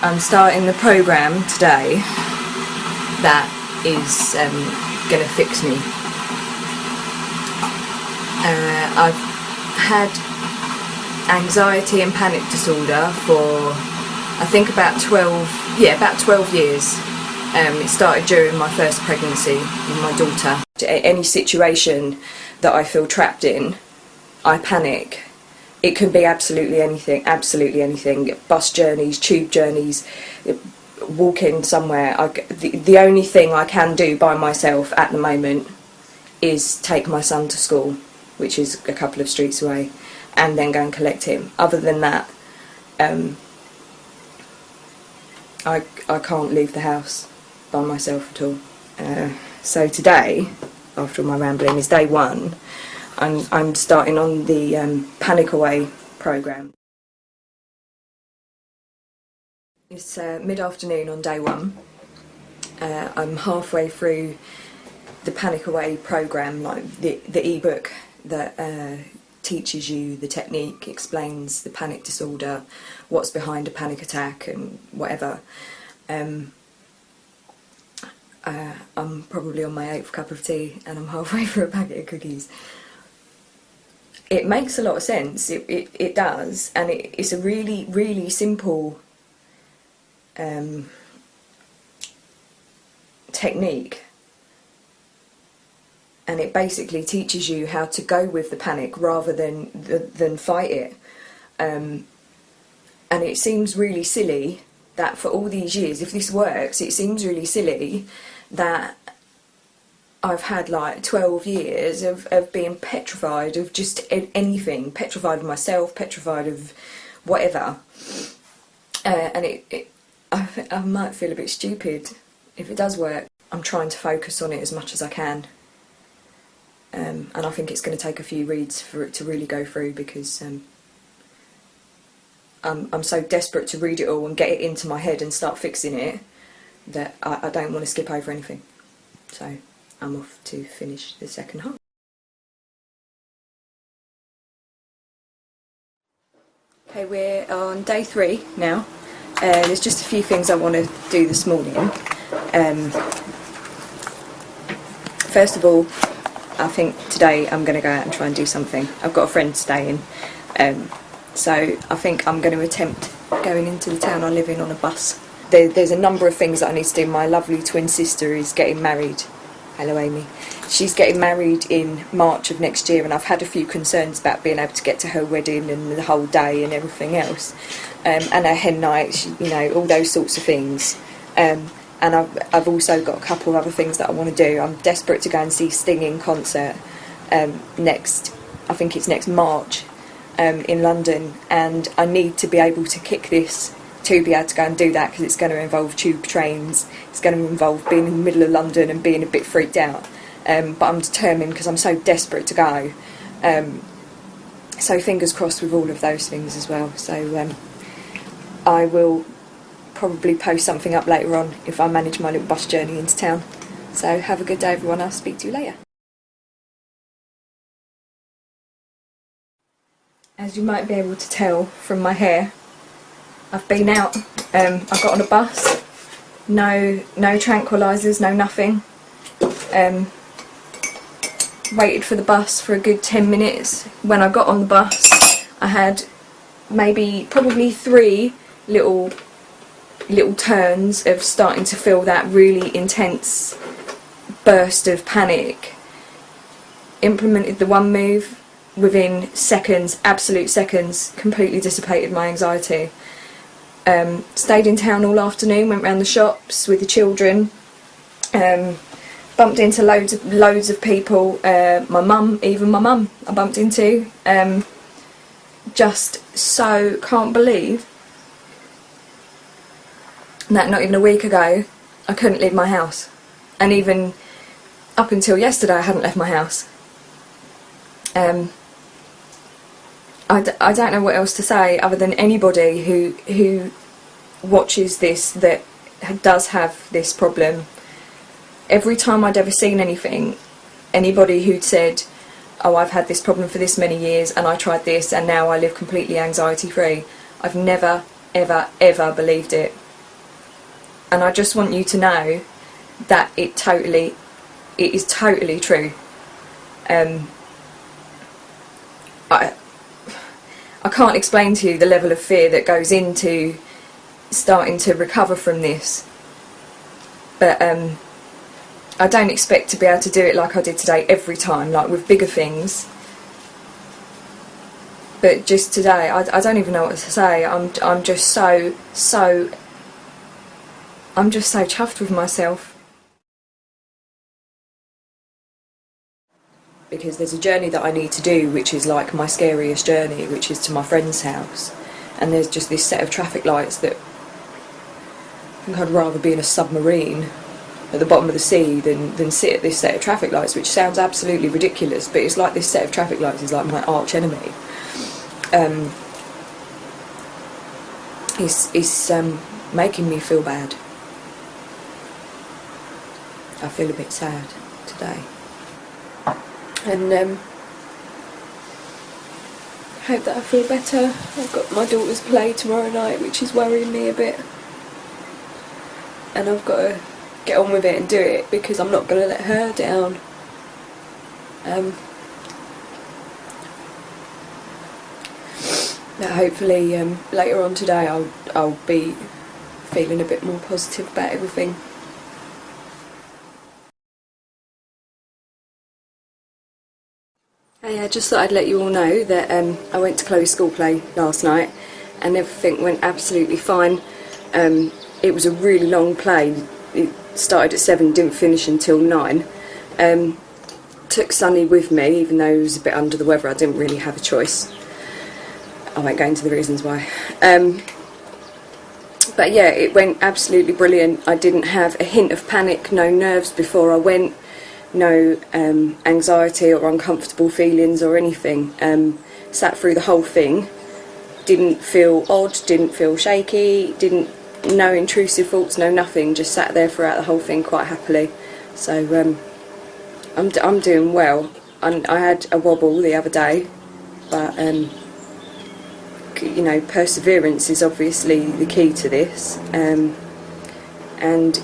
I'm starting the programme today that is going to fix me. I've had anxiety and panic disorder for I think about 12 years. It started during my first pregnancy with my daughter. Any situation that I feel trapped in, I panic. It can be absolutely anything, bus journeys, tube journeys, walking somewhere. The only thing I can do by myself at the moment is take my son to school, which is a couple of streets away, and then go and collect him. Other than that, I can't leave the house by myself at all. So today, after my rambling, is day one. I'm starting on the Panic Away programme. It's mid-afternoon on day one. I'm halfway through the Panic Away programme, like the ebook that teaches you the technique, explains the panic disorder, what's behind a panic attack and whatever. I'm probably on my 8th cup of tea and I'm halfway through a packet of cookies. It makes a lot of sense, it does, and it's a really, really simple technique, and it basically teaches you how to go with the panic rather than fight it. And it seems really silly that for all these years, if this works, it seems really silly that I've had like 12 years of being petrified of just anything, petrified of myself, petrified of whatever, and I might feel a bit stupid if it does work. I'm trying to focus on it as much as I can, and I think it's going to take a few reads for it to really go through, because I'm so desperate to read it all and get it into my head and start fixing it that I don't want to skip over anything. So I'm off to finish the second half. Okay, we're on day 3 now. There's just a few things I want to do this morning. First of all, I think today I'm going to go out and try and do something. I've got a friend staying, so I think I'm going to attempt going into the town I live in on a bus. There's a number of things that I need to do. My lovely twin sister is getting married. Hello Amy. She's getting married in March of next year, and I've had a few concerns about being able to get to her wedding and the whole day and everything else, and her hen night, you know, all those sorts of things. And I've also got a couple of other things that I want to do. I'm desperate to go and see Sting in concert I think it's next March, in London, and I need to be able to kick this to be able to go and do that, because it's going to involve tube trains, it's going to involve being in the middle of London and being a bit freaked out, but I'm determined because I'm so desperate to go, so fingers crossed with all of those things as well. So I will probably post something up later on if I manage my little bus journey into town. So have a good day everyone, I'll speak to you later. As you might be able to tell from my hair, I've been out. I got on a bus, no tranquilizers, no nothing. Waited for the bus for a good 10 minutes. When I got on the bus, I had probably 3 little turns of starting to feel that really intense burst of panic. Implemented the one move, within seconds, absolute seconds, completely dissipated my anxiety. Stayed in town all afternoon, went round the shops with the children, bumped into loads of people, my mum I bumped into. Just so can't believe that not even a week ago I couldn't leave my house, and even up until yesterday I hadn't left my house. I don't know what else to say other than anybody who watches this that does have this problem. Every time I'd ever seen anything, anybody who'd said, oh, I've had this problem for this many years and I tried this and now I live completely anxiety free, I've never ever believed it. and I just want you to know that it is totally true. I can't explain to you the level of fear that goes into starting to recover from this, but I don't expect to be able to do it like I did today every time, like with bigger things. But just today, I don't even know what to say. I'm just so chuffed with myself. Because there's a journey that I need to do, which is like my scariest journey, which is to my friend's house. And there's just this set of traffic lights that I think I'd rather be in a submarine at the bottom of the sea than sit at this set of traffic lights, which sounds absolutely ridiculous, but it's like this set of traffic lights is like my arch enemy. It's making me feel bad. I feel a bit sad today. And hope that I feel better. I've got my daughter's play tomorrow night, which is worrying me a bit. And I've got to get on with it and do it, because I'm not going to let her down. But hopefully later on today I'll be feeling a bit more positive about everything. Hey, I just thought I'd let you all know that I went to Chloe's school play last night and everything went absolutely fine. It was a really long play. It started at 7, didn't finish until 9. Took Sonny with me, even though he was a bit under the weather. I didn't really have a choice. I won't go into the reasons why. But yeah, it went absolutely brilliant. I didn't have a hint of panic, no nerves before I went, no anxiety or uncomfortable feelings or anything. Sat through the whole thing, didn't feel odd, didn't feel shaky, no intrusive thoughts, no nothing, just sat there throughout the whole thing quite happily. So I'm doing well. I had a wobble the other day, but you know, perseverance is obviously the key to this, and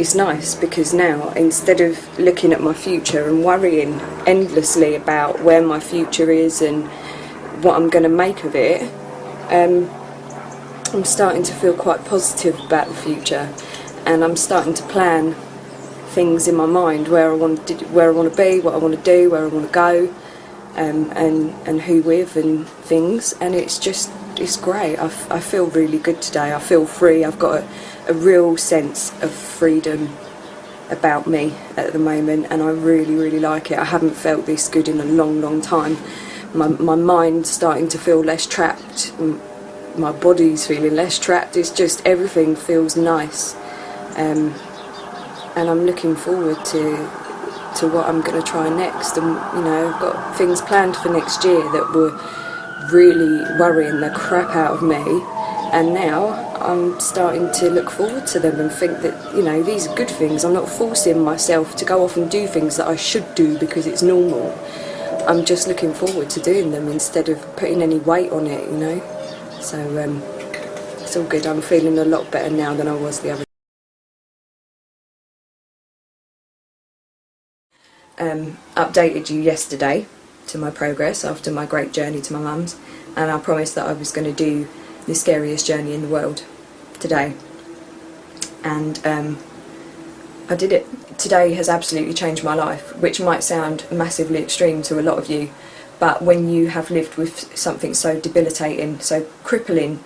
it's nice because now, instead of looking at my future and worrying endlessly about where my future is and what I'm going to make of it, I'm starting to feel quite positive about the future, and I'm starting to plan things in my mind, where I want to be, what I want to do, where I want to go, and who with and things, and it's great. I feel really good today. I feel free. I've got a real sense of freedom about me at the moment, and I really, really like it. I haven't felt this good in a long, long time. My mind's starting to feel less trapped. My body's feeling less trapped. It's just, everything feels nice. And I'm looking forward to what I'm going to try next. And you know, I've got things planned for next year that were really worrying the crap out of me, and now I'm starting to look forward to them and think that, you know, these are good things. I'm not forcing myself to go off and do things that I should do because it's normal. I'm just looking forward to doing them instead of putting any weight on it, you know. So it's all good. I'm feeling a lot better now than I was the other day. Updated you yesterday to my progress after my great journey to my mum's, and I promised that I was going to do the scariest journey in the world today, and I did it. Today has absolutely changed my life, which might sound massively extreme to a lot of you, but when you have lived with something so debilitating, so crippling,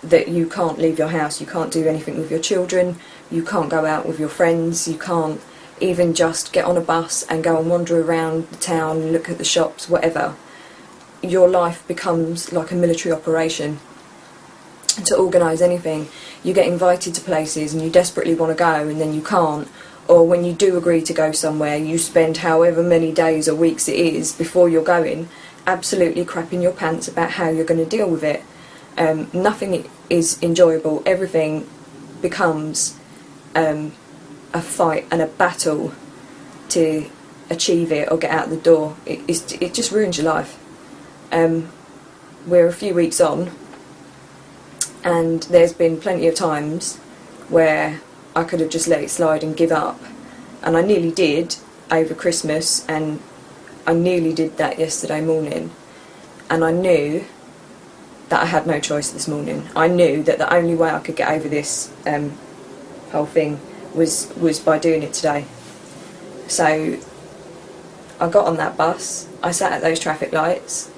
that you can't leave your house, you can't do anything with your children, you can't go out with your friends, you can't even just get on a bus and go and wander around the town, look at the shops, whatever, your life becomes like a military operation. To organise anything, you get invited to places and you desperately want to go and then you can't, or when you do agree to go somewhere, you spend however many days or weeks it is before you're going absolutely crapping your pants about how you're going to deal with it. Nothing is enjoyable. Everything becomes a fight and a battle to achieve it or get out the door. It just ruins your life. We're a few weeks on, and there's been plenty of times where I could have just let it slide and give up, and I nearly did over Christmas, and I nearly did that yesterday morning, and I knew that I had no choice this morning. I knew that the only way I could get over this whole thing was by doing it today. So I got on that bus, I sat at those traffic lights,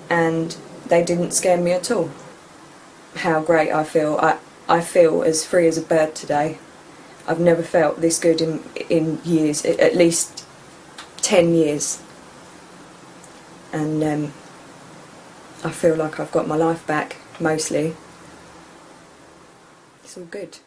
and they didn't scare me at all. How great I feel. I feel as free as a bird today. I've never felt this good in years, at least 10 years. And I feel like I've got my life back, mostly. It's all good.